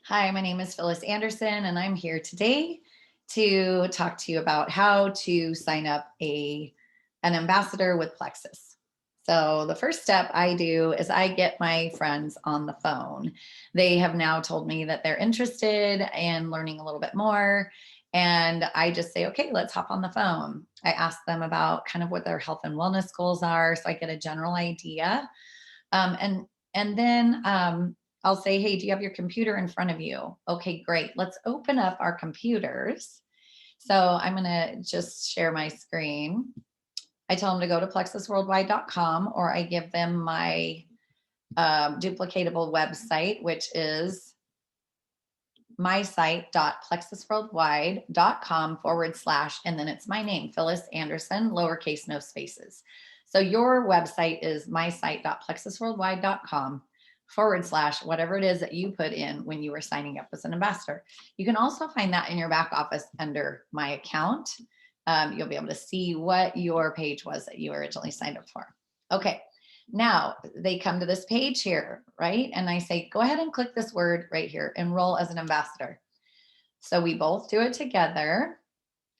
Hi, my name is Phyllis Anderson, and I'm here today to talk to you about how to sign up an ambassador with Plexus. So, the first step I do is I get my friends on the phone. They have now told me that they're interested in learning a little bit more. And I just say, okay, let's hop on the phone. I ask them about kind of what their health and wellness goals are so I get a general idea. Um, and and then I'll say, hey, do you have your computer in front of you? Okay, great. Let's open up our computers. So I'm going to just share my screen. I tell them to go to plexusworldwide.com, or I give them my duplicatable website, which is my site.plexusworldwide.com/, and then it's my name, Phyllis Anderson, lowercase, no spaces. So your website is my site.plexusworldwide.com / whatever it is that you put in when you were signing up as an ambassador. You can also find that in your back office under my account. You'll be able to see what your page was that you originally signed up for. Okay. Now they come to this page here, right? And I say, go ahead and click this word right here, enroll as an ambassador. So we both do it together.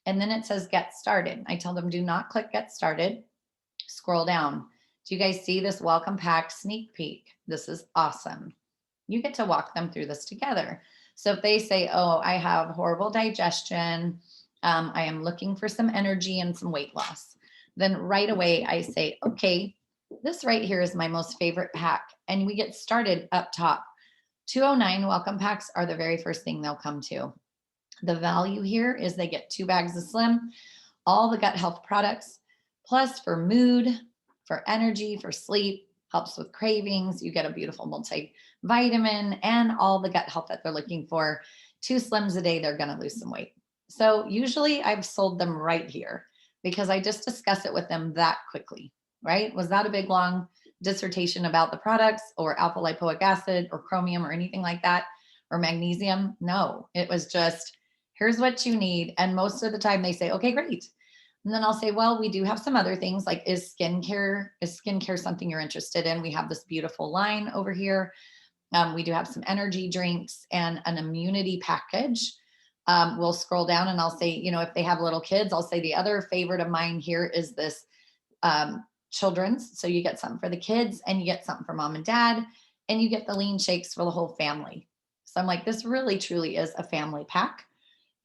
And then it says get started. I tell them, do not click get started. Scroll down. Do you guys see this welcome pack sneak peek? This is awesome. You get to walk them through this together. So if they say, oh, I have horrible digestion, I am looking for some energy and some weight loss, then right away I say, okay, this right here is my most favorite pack. And we get started up top. 209 welcome packs are the very first thing they'll come to. The value here is they get 2 bags of Slim, all the gut health products, plus for mood, for energy, for sleep, helps with cravings. You get a beautiful multivitamin and all the gut health that they're looking for. 2 Slims a day, they're going to lose some weight. So usually I've sold them right here because I just discuss it with them that quickly, right? Was that a big long dissertation about the products or alpha lipoic acid or chromium or anything like that or magnesium? No, it was just here's what you need. And most of the time they say, okay, great. And then I'll say, well, we do have some other things like is skincare something you're interested in? We have this beautiful line over here. We do have some energy drinks and an immunity package. We'll scroll down and I'll say, if they have little kids, I'll say the other favorite of mine here is this children's. So you get something for the kids and you get something for mom and dad and you get the lean shakes for the whole family. So I'm like, this really truly is a family pack.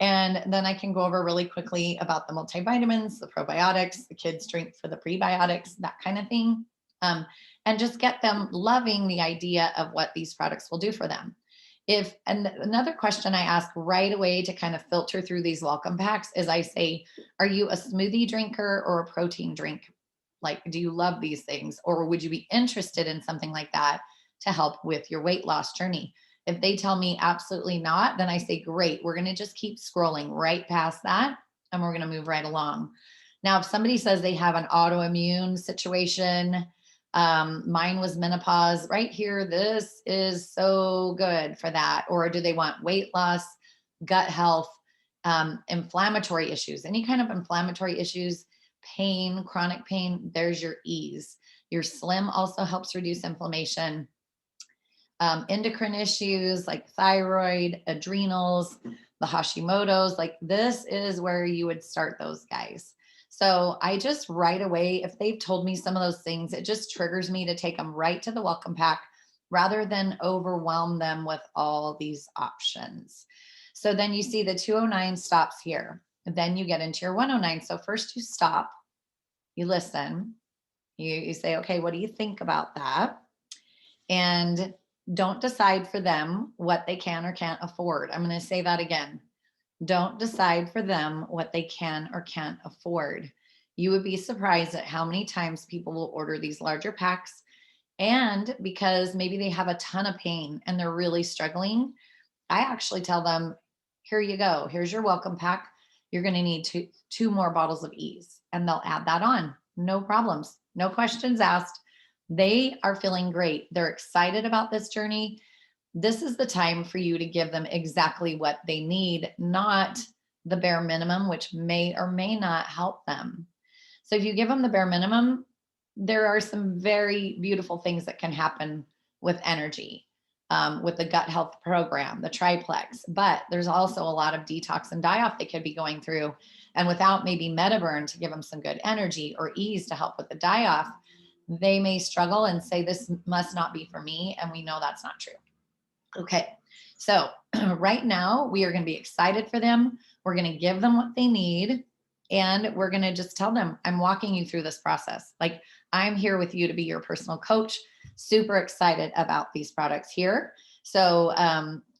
And then I can go over really quickly about the multivitamins, the probiotics, the kids drink for the prebiotics, that kind of thing. And just get them loving the idea of what these products will do for them. And another question I ask right away to kind of filter through these welcome packs is I say, are you a smoothie drinker or a protein drink? Like, do you love these things? Or would you be interested in something like that to help with your weight loss journey? If they tell me absolutely not, then I say, great, we're going to just keep scrolling right past that and we're going to move right along. Now, if somebody says they have an autoimmune situation, mine was menopause right here, this is so good for that. Or do they want weight loss, gut health, inflammatory issues, any kind of inflammatory issues, pain, chronic pain, there's your ease. Your Slim also helps reduce inflammation. Endocrine issues like thyroid, adrenals, the Hashimoto's, like this is where you would start those guys. So I just right away, if they've told me some of those things, it just triggers me to take them right to the welcome pack rather than overwhelm them with all these options. So then you see the 209 stops here. Then you get into your 109. So first you stop, you listen, you say, okay, what do you think about that? And don't decide for them what they can or can't afford. I'm going to say that again. Don't decide for them what they can or can't afford. You would be surprised at how many times people will order these larger packs. And because maybe they have a ton of pain and they're really struggling, I actually tell them, here you go. Here's your welcome pack. You're going to need two more bottles of ease. And they'll add that on. No problems. No questions asked. They are feeling great. They're excited about this journey. This is the time for you to give them exactly what they need, not the bare minimum, which may or may not help them. So if you give them the bare minimum, there are some very beautiful things that can happen with energy. with the gut health program, the triplex, but there's also a lot of detox and die-off they could be going through. And without maybe MetaBurn to give them some good energy or ease to help with the die-off, they may struggle and say, this must not be for me. And we know that's not true. Okay. So right now we are going to be excited for them. We're going to give them what they need. And we're going to just tell them, I'm walking you through this process. Like, I'm here with you to be your personal coach. Super excited about these products here. So,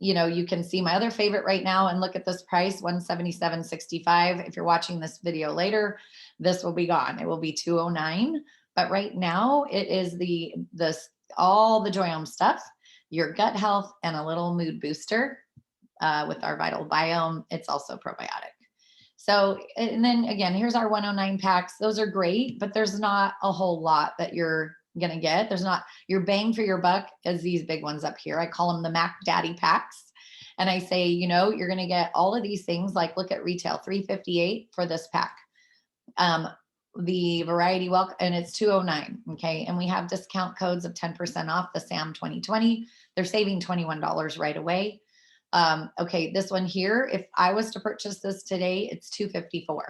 you can see my other favorite right now and look at this price, $177.65. If you're watching this video later, this will be gone. It will be $209. But right now it is all the Joyome stuff, your gut health, and a little mood booster with our Vital Biome. It's also probiotic. So, and then again, here's our 109 packs. Those are great, but there's not a whole lot that you're going to get. There's not, your bang for your buck is these big ones up here. I call them the Mac Daddy packs. And I say, you're going to get all of these things. Like, look at retail, $358 for this pack. The variety welcome, and it's $209. Okay. And we have discount codes of 10% off the SAM 2020. They're saving $21 right away. Okay, this one here, if I was to purchase this today, it's $254.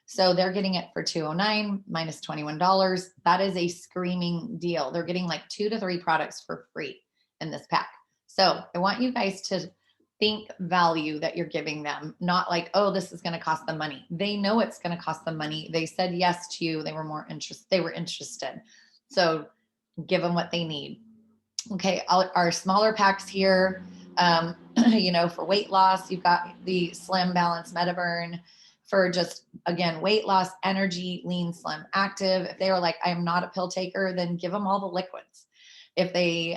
So they're getting it for $209 minus $21. That is a screaming deal. They're getting like 2 to 3 products for free in this pack. So I want you guys to think value that you're giving them, not like, oh, this is going to cost them money. They know it's going to cost them money. They said yes to you. They were interested. So give them what they need. Okay, our smaller packs here, for weight loss, you've got the Slim Balance MetaBurn for just, again, weight loss, energy, lean, slim, active. If they are like, I'm not a pill taker, then give them all the liquids. If they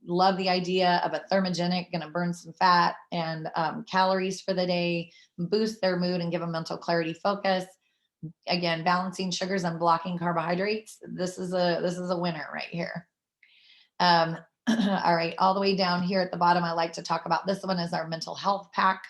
love the idea of a thermogenic, going to burn some fat and calories for the day, boost their mood and give them mental clarity, focus, again, balancing sugars and blocking carbohydrates. This is a winner right here. All right, all the way down here at the bottom, I like to talk about this one is our mental health pack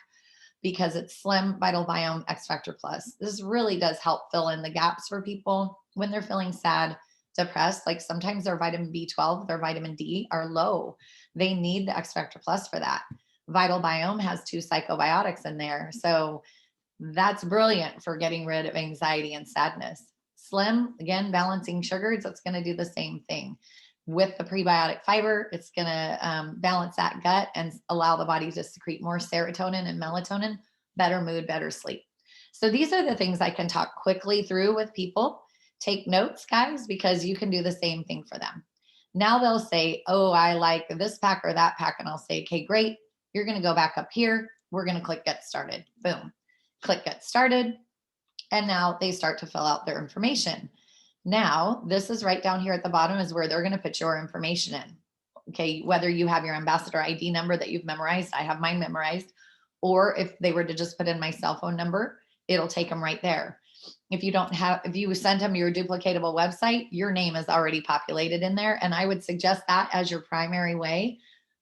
because it's Slim Vital Biome X Factor Plus. This really does help fill in the gaps for people when they're feeling sad, depressed. Like, sometimes their vitamin B12, their vitamin D are low. They need the X Factor Plus for that. Vital Biome has 2 psychobiotics in there. So that's brilliant for getting rid of anxiety and sadness. Slim, again, balancing sugars, it's going to do the same thing. With the prebiotic fiber, it's going to balance that gut and allow the body to secrete more serotonin and melatonin, better mood, better sleep. So these are the things I can talk quickly through with people. Take notes, guys, because you can do the same thing for them. Now they'll say, oh, I like this pack or that pack. And I'll say, okay, great. You're going to go back up here. We're going to click get started. Boom. Click get started. And now they start to fill out their information. Now, this is right down here at the bottom is where they're going to put your information in. Okay, whether you have your ambassador ID number that you've memorized, I have mine memorized, or if they were to just put in my cell phone number, it'll take them right there. If you send them your duplicatable website, your name is already populated in there. And I would suggest that as your primary way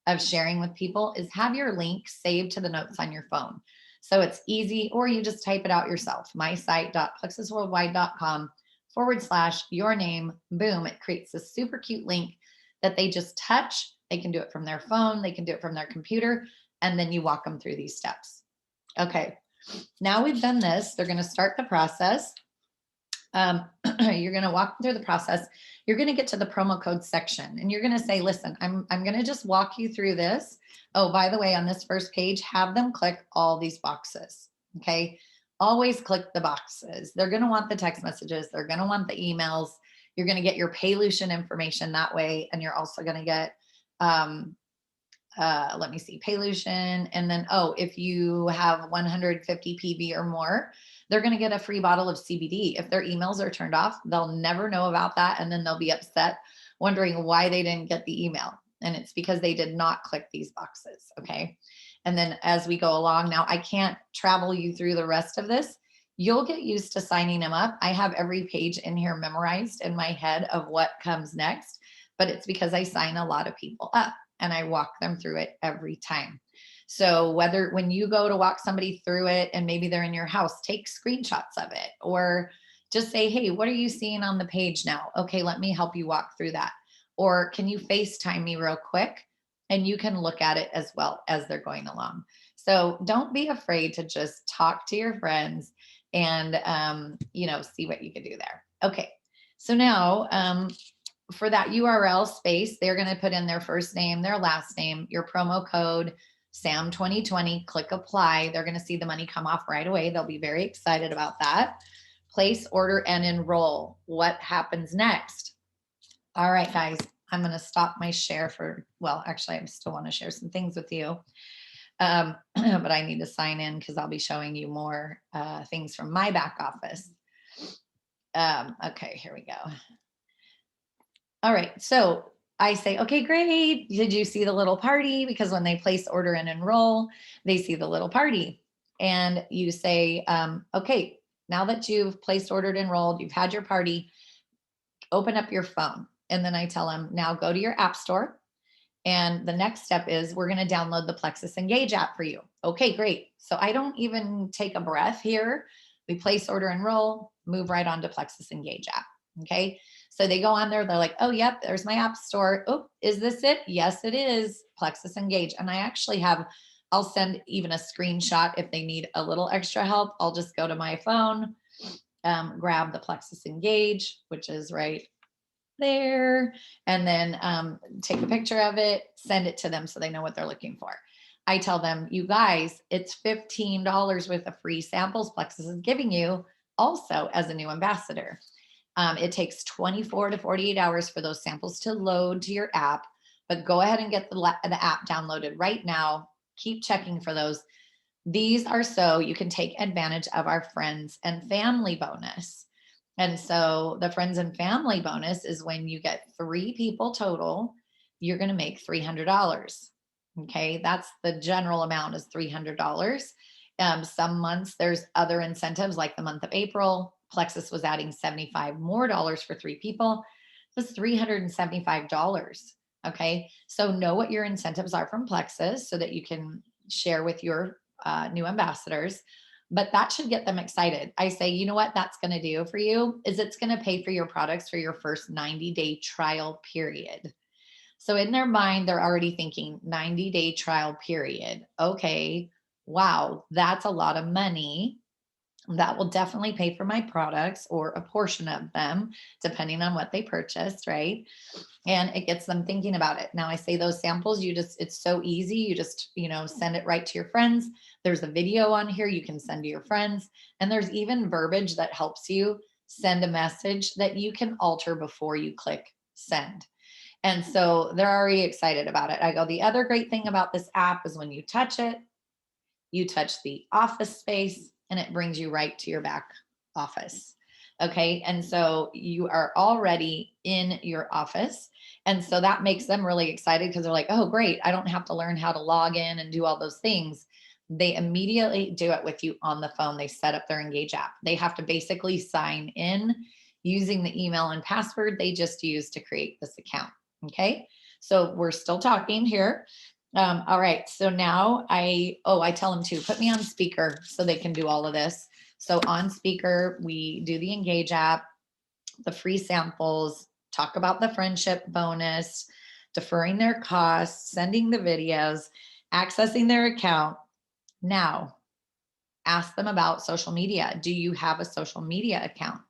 of sharing with people is have your link saved to the notes on your phone. So it's easy, or you just type it out yourself, mysite.plexusworldwide.com/your name. Boom, it creates a super cute link that they just touch. They can do it from their phone, they can do it from their computer, and then you walk them through these steps. Okay, now we've done this, they're going to start the process. You're going to walk through the process. You're going to get to the promo code section and you're going to say, listen, I'm going to just walk you through this. Oh, by the way, on this first page, have them click all these boxes. Okay. Always click the boxes. They're going to want the text messages. They're going to want the emails. You're going to get your Paylution information that way. And you're also going to get, let me see, Paylution. And then, if you have 150 PB or more, they're going to get a free bottle of CBD. If their emails are turned off, they'll never know about that. And then they'll be upset, wondering why they didn't get the email. And it's because they did not click these boxes. Okay. And then as we go along, now I can't travel you through the rest of this. You'll get used to signing them up. I have every page in here memorized in my head of what comes next, but it's because I sign a lot of people up and I walk them through it every time. So when you go to walk somebody through it and maybe they're in your house, take screenshots of it or just say, hey, what are you seeing on the page now? Okay, let me help you walk through that. Or can you FaceTime me real quick and you can look at it as well as they're going along. So don't be afraid to just talk to your friends and, see what you can do there. Okay. So now, for that URL space, they're going to put in their first name, their last name, your promo code, SAM 2020, click apply. They're going to see the money come off right away. They'll be very excited about that. Place order and enroll. What happens next? All right, guys, I'm going to stop my share actually, I still want to share some things with you. But I need to sign in because I'll be showing you more things from my back office. Okay, here we go. All right, so I say, okay, great. Did you see the little party? Because when they place order and enroll, they see the little party. And you say, okay, now that you've placed, ordered, enrolled, you've had your party, open up your phone. And then I tell them, now go to your app store. And the next step is we're going to download the Plexus Engage app for you. Okay, great. So I don't even take a breath here. We place, order, enroll, move right on to Plexus Engage app. Okay. So they go on there. They're like, oh, yep, there's my app store. Oh, is this it? Yes, it is. Plexus Engage. And I actually I'll send even a screenshot if they need a little extra help. I'll just go to my phone, grab the Plexus Engage, which is right there, and then take a picture of it, send it to them so they know what they're looking for. I tell them, you guys, it's $15 worth of free samples Plexus is giving you also as a new ambassador. It takes 24 to 48 hours for those samples to load to your app, but go ahead and get the app downloaded right now. Keep checking for those. These are so you can take advantage of our friends and family bonus. And so the friends and family bonus is when you get 3 people total, you're going to make $300. Okay. That's the general amount is $300. Some months there's other incentives like the month of April, Plexus was adding $75 more for 3 people. That's $375. Okay. So know what your incentives are from Plexus so that you can share with your new ambassadors. But that should get them excited. I say, you know what that's going to do for you is it's going to pay for your products for your first 90-day trial period. So in their mind, they're already thinking 90-day trial period. Okay, wow, that's a lot of money. That will definitely pay for my products or a portion of them, depending on what they purchased, right? And it gets them thinking about it. Now I say those samples, it's so easy. You just, send it right to your friends. There's a video on here you can send to your friends. And there's even verbiage that helps you send a message that you can alter before you click send. And so they're already excited about it. I go, the other great thing about this app is when you touch it, you touch the office space and it brings you right to your back office. Okay. And so you are already in your office. And so that makes them really excited because they're like, oh, great. I don't have to learn how to log in and do all those things. They immediately do it with you on the phone. They set up their Engage app. They have to basically sign in using the email and password they just used to create this account. Okay. So we're still talking here. All right. So now I tell them to put me on speaker so they can do all of this. So on speaker, we do the Engage app, the free samples, talk about the friendship bonus, deferring their costs, sending the videos, accessing their account. Now, ask them about social media. Do you have a social media account?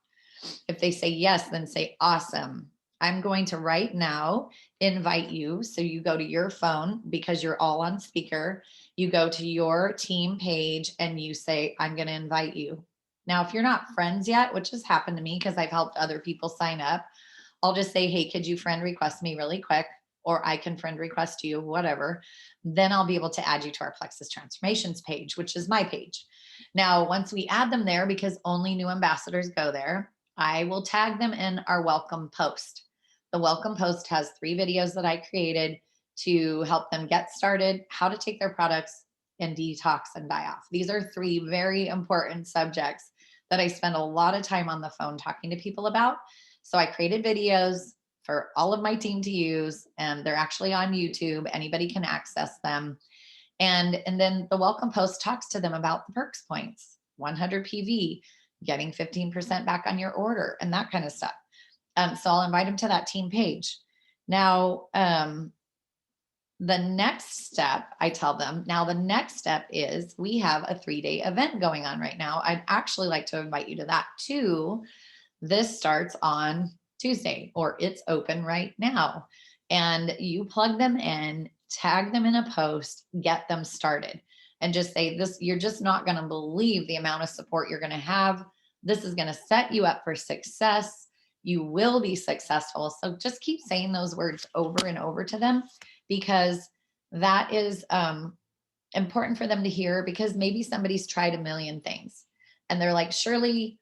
If they say yes, then say, awesome. I'm going to right now invite you. So you go to your phone because you're all on speaker. You go to your team page and you say, I'm going to invite you. Now, if you're not friends yet, which has happened to me because I've helped other people sign up, I'll just say, hey, could you friend request me really quick? Or I can friend request you, whatever. Then I'll be able to add you to our Plexus Transformations page, which is my page. Now, once we add them there, because only new ambassadors go there, I will tag them in our welcome post. The welcome post has 3 videos that I created to help them get started, how to take their products and detox and die off. These are 3 very important subjects that I spend a lot of time on the phone talking to people about. So I created videos for all of my team to use, and they're actually on YouTube. Anybody can access them. And then the welcome post talks to them about the perks points, 100 PV, getting 15% back on your order and that kind of stuff. So I'll invite them to that team page. Now, The next step, I tell them, now the next step is we have a 3-day event going on right now. I'd actually like to invite you to that too. This starts on Tuesday, or it's open right now. And you plug them in, tag them in a post, get them started, and just say this, you're just not going to believe the amount of support you're going to have. This is going to set you up for success. You will be successful. So just keep saying those words over and over to them, because that is important for them to hear, because maybe somebody's tried a million things and they're like, surely,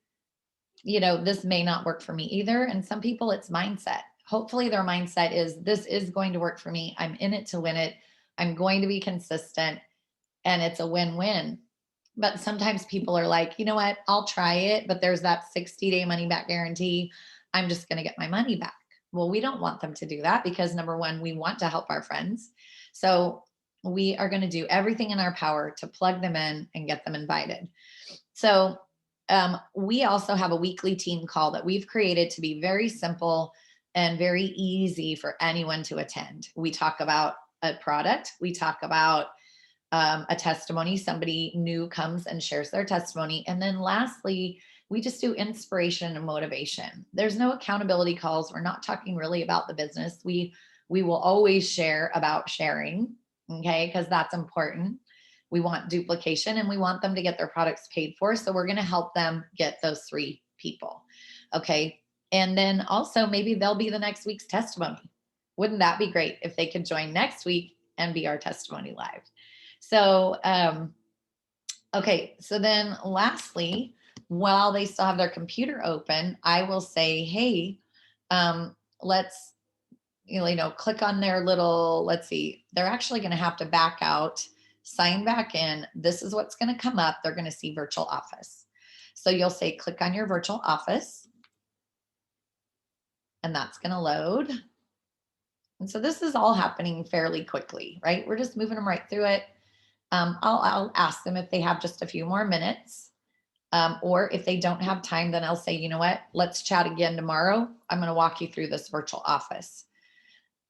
this may not work for me either. And some people, it's mindset. Hopefully their mindset is, this is going to work for me. I'm in it to win it. I'm going to be consistent, and it's a win-win. But sometimes people are like, you know what, I'll try it, but there's that 60-day money back guarantee. I'm just going to get my money back. Well, we don't want them to do that, because number one, we want to help our friends. So we are going to do everything in our power to plug them in and get them invited. So we also have a weekly team call that we've created to be very simple and very easy for anyone to attend. We talk about a product. We talk about a testimony. Somebody new comes and shares their testimony. And then lastly, we just do inspiration and motivation. There's no accountability calls. We're not talking really about the business. We will always share about sharing, okay, because that's important. We want duplication, and we want them to get their products paid for. So we're going to help them get those 3 people. Okay. And then also maybe they'll be the next week's testimony. Wouldn't that be great if they could join next week and be our testimony live? So, okay. So then lastly, while they still have their computer open, I will say, hey, let's, click on their little, let's see, they're actually going to have to back out, sign back in. This is what's going to come up. They're going to see virtual office. So you'll say, click on your virtual office, and that's going to load. And so this is all happening fairly quickly, right? We're just moving them right through it. I'll ask them if they have just a few more minutes, or if they don't have time, then I'll say, you know what, let's chat again tomorrow. I'm going to walk you through this virtual office.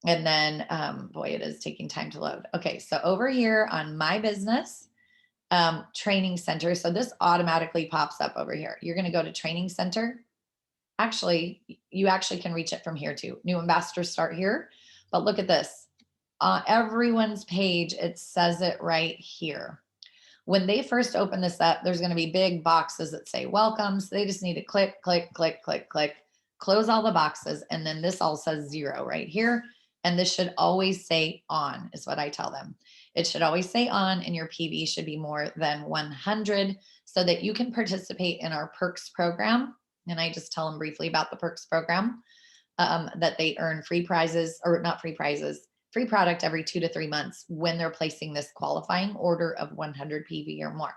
And then, boy, it is taking time to load. Okay, so over here on my business training center, so this automatically pops up over here. You're going to go to training center. Actually, you actually can reach it from here too. New ambassadors start here, but look at this. Everyone's page, it says it right here. When they first open this up, there's going to be big boxes that say welcome. So they just need to click, click, click, click, click, close all the boxes. And then this all says 0 right here. And this should always say on, is what I tell them. It should always say on, and your PV should be more than 100, so that you can participate in our perks program. And I just tell them briefly about the perks program, that they earn free prizes, or not free prizes, free product every 2 to 3 months when they're placing this qualifying order of 100 PV or more.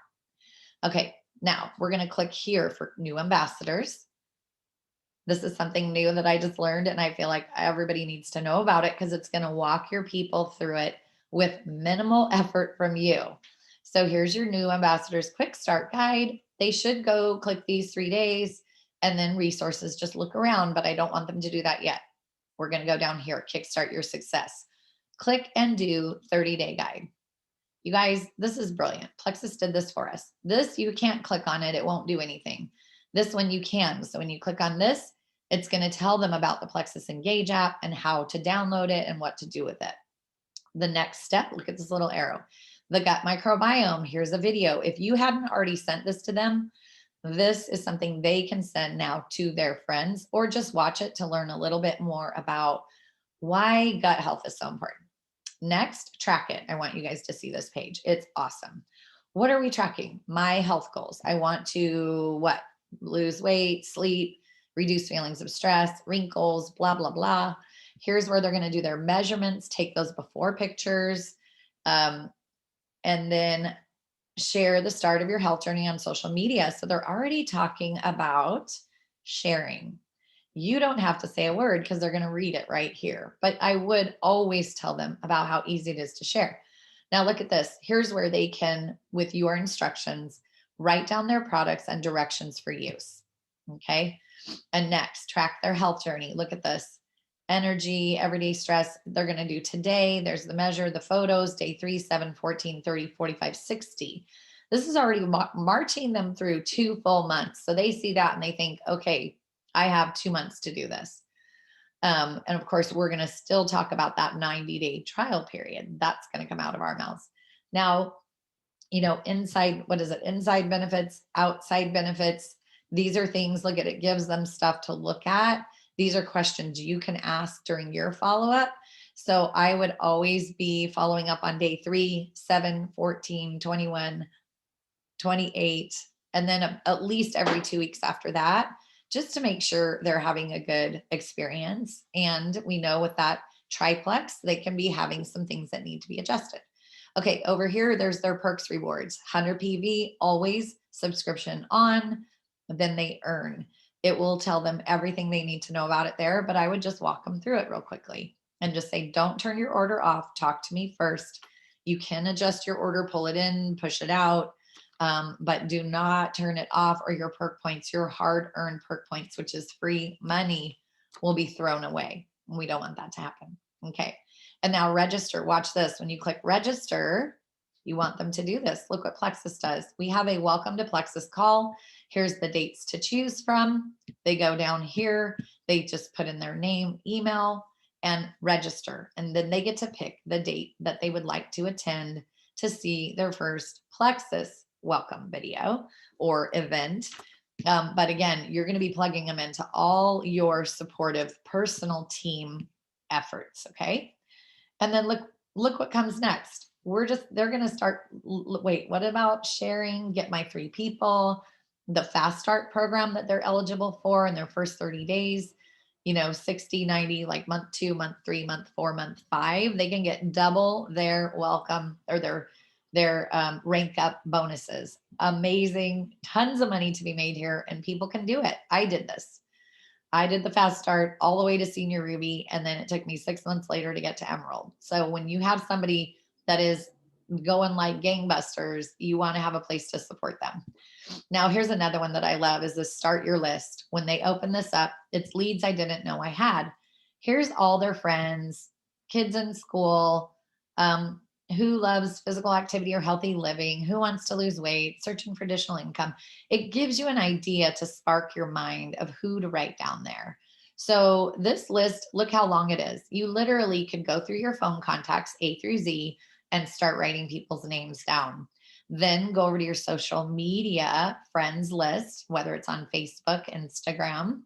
Okay, now we're going to click here for new ambassadors. This is something new that I just learned, and I feel like everybody needs to know about it, because it's going to walk your people through it with minimal effort from you. So here's your new ambassadors quick start guide. They should go click these 3 days, and then resources, just look around, but I don't want them to do that yet. We're going to go down here, kickstart your success. Click and do 30-day guide. You guys, this is brilliant. Plexus did this for us. This, you can't click on it. It won't do anything. This one you can. So when you click on this, it's going to tell them about the Plexus Engage app and how to download it and what to do with it. The next step, look at this little arrow. The gut microbiome, here's a video. If you hadn't already sent this to them, this is something they can send now to their friends, or just watch it to learn a little bit more about why gut health is so important. Next, track it. I want you guys to see this page. It's awesome. What are we tracking? My health goals. I want to what? Lose weight, sleep, reduce feelings of stress, wrinkles, blah, blah, blah. Here's where they're going to do their measurements, take those before pictures, and then share the start of your health journey on social media. So they're already talking about sharing. You don't have to say a word, because they're going to read it right here. But I would always tell them about how easy it is to share. Now look at this. Here's where they can, with your instructions, write down their products and directions for use. Okay. And next, track their health journey. Look at this. energy, everyday stress. They're going to do today. There's the measure, the photos, day 3, 7, 14, 30, 45, 60. This is already marching them through 2 full months. So they see that and they think, okay, I have 2 months to do this. And of course, we're going to still talk about that 90-day trial period. That's going to come out of our mouths. Now, inside, what is it? Inside benefits, outside benefits. These are things, look at it, gives them stuff to look at. These are questions you can ask during your follow-up. So I would always be following up on day 3, 7, 14, 21, 28, and then at least every 2 weeks after that, just to make sure they're having a good experience. And we know with that triplex, they can be having some things that need to be adjusted. Okay, over here, there's their perks rewards. 100 PV, always subscription on, then they earn. It will tell them everything they need to know about it there, but I would just walk them through it real quickly and just say, don't turn your order off. Talk to me first. You can adjust your order, pull it in, push it out, but do not turn it off, or your perk points, your hard-earned perk points, which is free money, will be thrown away. We don't want that to happen. Okay. And now register. Watch this. When you click register, you want them to do this. Look what Plexus does. We have a welcome to Plexus call. Here's the dates to choose from. They go down here. They just put in their name, email, and register. And then they get to pick the date that they would like to attend to see their first Plexus welcome video or event. But again, you're going to be plugging them into all your supportive personal team efforts. Okay. And then look what comes next. They're going to start. Wait, what about sharing, get my 3 people, the fast start program that they're eligible for in their first 30 days, 60, 90, like month 2, month 3, month 4, month 5, they can get double their welcome or their rank up bonuses. Amazing. Tons of money to be made here, and people can do it. I did this. I did the fast start all the way to senior Ruby, and then it took me 6 months later to get to Emerald. So when you have somebody that is going like gangbusters, you want to have a place to support them. Now, here's another one that I love is the start your list. When they open this up, it's leads I didn't know I had. Here's all their friends, kids in school, who loves physical activity or healthy living, who wants to lose weight, searching for additional income. It gives you an idea to spark your mind of who to write down there. So this list, look how long it is. You literally could go through your phone contacts A through Z and start writing people's names down. Then go over to your social media friends list, whether it's on Facebook, Instagram,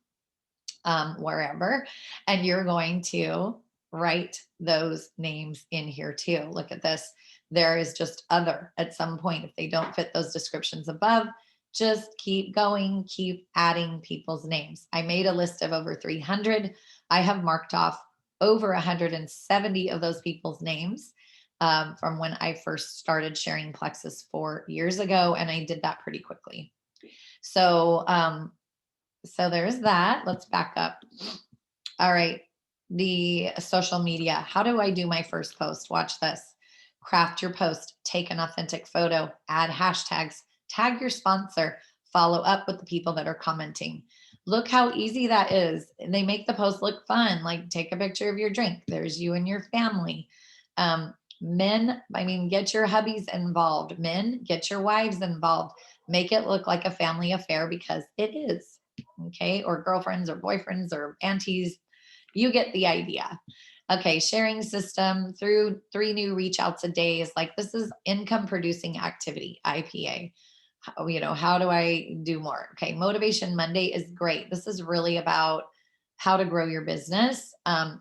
wherever, and you're going to write those names in here too. Look at this. There is just other at some point. If they don't fit those descriptions above, just keep going, keep adding people's names. I made a list of over 300. I have marked off over 170 of those people's names from when I first started sharing Plexus 4 years ago. And I did that pretty quickly. So there's that. Let's back up. All right. The social media. How do I do my first post? Watch this. Craft your post, take an authentic photo, add hashtags, tag your sponsor, follow up with the people that are commenting. Look how easy that is. They make the post look fun. Like take a picture of your drink. There's you and your family. Men, get your hubbies involved. Men, get your wives involved. Make it look like a family affair because it is. Okay. Or girlfriends or boyfriends or aunties. You get the idea. Okay. Sharing system through 3 new reach outs a day is like, this is income producing activity, IPA. How do I do more? Okay. Motivation Monday is great. This is really about how to grow your business.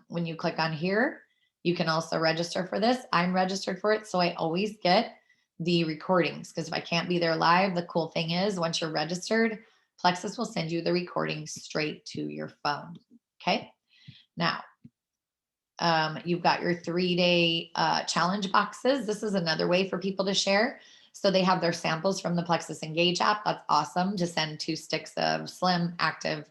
When you click on here, you can also register for this. I'm registered for it. So I always get the recordings because if I can't be there live, the cool thing is once you're registered, Plexus will send you the recording straight to your phone. Okay. Now, you've got your 3-day challenge boxes. This is another way for people to share. So they have their samples from the Plexus Engage app. That's awesome to send 2 sticks of Slim, Active,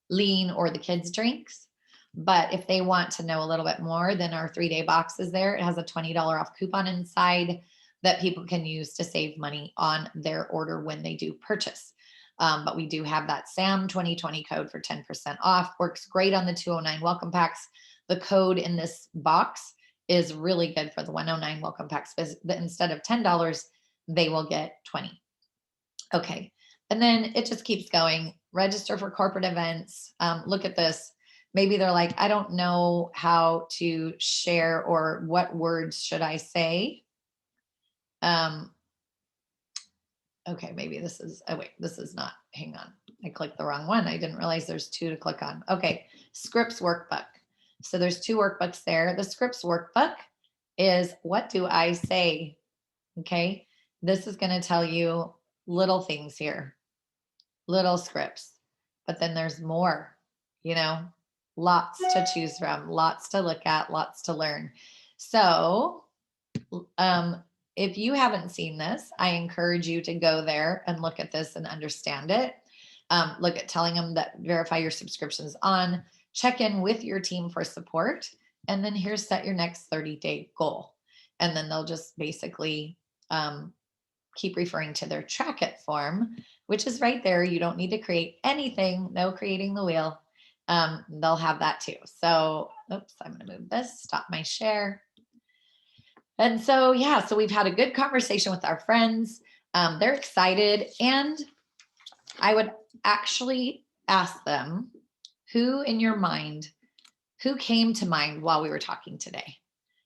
Lean, or the kids' drinks. But if they want to know a little bit more, then our 3-day box is there. It has a $20 off coupon inside that people can use to save money on their order when they do purchase. But we do have that SAM 2020 code for 10% off. Works great on the 209 welcome packs. The code in this box is really good for the 109 welcome packs, but instead of $10, they will get 20. Okay. And then it just keeps going. Register for corporate events. Look at this. Maybe they're like, I don't know how to share or what words should I say. Okay, maybe this is, oh wait, this is not, hang on. I clicked the wrong one. I didn't realize there's 2 to click on. Okay, scripts workbook. So there's 2 workbooks there. The scripts workbook is what do I say? Okay, this is going to tell you little things here, little scripts, but then there's more, lots to choose from, lots to look at, lots to learn. So, if you haven't seen this, I encourage you to go there and look at this and understand it. Look at telling them that verify your subscriptions on, check in with your team for support, and then here's set your next 30-day goal. And then they'll just basically keep referring to their track it form, which is right there. You don't need to create anything, no creating the wheel. They'll have that too. So, oops, I'm going to move this, stop my share. And so, yeah, so we've had a good conversation with our friends. They're excited. And I would actually ask them, who in your mind, who came to mind while we were talking today?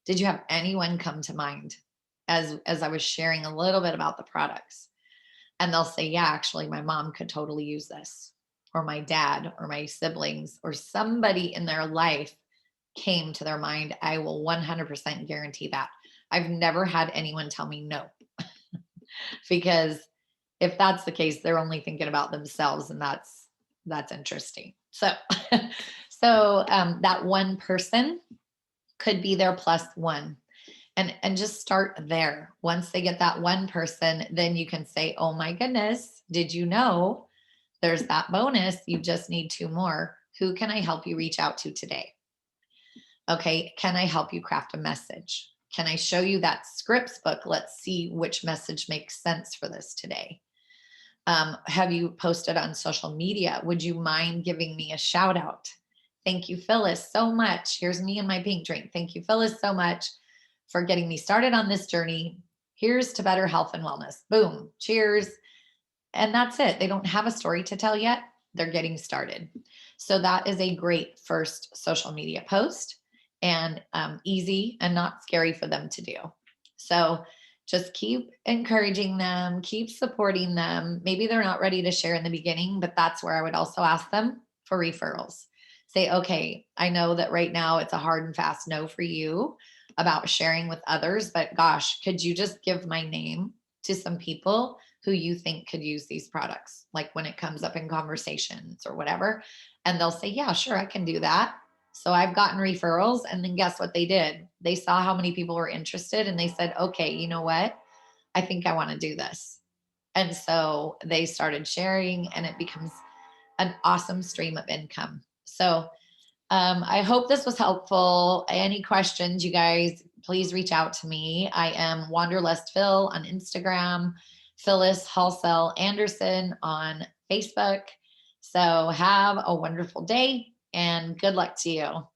Did you have anyone come to mind as I was sharing a little bit about the products? And they'll say, yeah, actually, my mom could totally use this, or my dad, or my siblings, or somebody in their life came to their mind. I will 100% guarantee that. I've never had anyone tell me no, because if that's the case, they're only thinking about themselves, and that's interesting. So, that one person could be their plus one, and just start there. Once they get that one person, then you can say, oh my goodness, did you know there's that bonus? You just need 2 more. Who can I help you reach out to today? Okay, can I help you craft a message? Can I show you that scripts book? Let's see which message makes sense for this today. Have you posted on social media? Would you mind giving me a shout out? Thank you, Phyllis, so much. Here's me and my pink drink. Thank you, Phyllis, so much for getting me started on this journey. Here's to better health and wellness. Boom, cheers. And that's it. They don't have a story to tell yet. They're getting started. So that is a great first social media post, and easy and not scary for them to do. So just keep encouraging them, keep supporting them. Maybe they're not ready to share in the beginning, but that's where I would also ask them for referrals. Say, okay, I know that right now it's a hard and fast no for you about sharing with others, but gosh, could you just give my name to some people who you think could use these products? Like when it comes up in conversations or whatever, and they'll say, yeah, sure, I can do that. So I've gotten referrals, and then guess what they did? They saw how many people were interested, and they said, okay, you know what? I think I want to do this. And so they started sharing, and it becomes an awesome stream of income. So I hope this was helpful. Any questions, you guys, please reach out to me. I am Wanderlust Phil on Instagram, Phyllis Halsell Anderson on Facebook. So have a wonderful day, and good luck to you.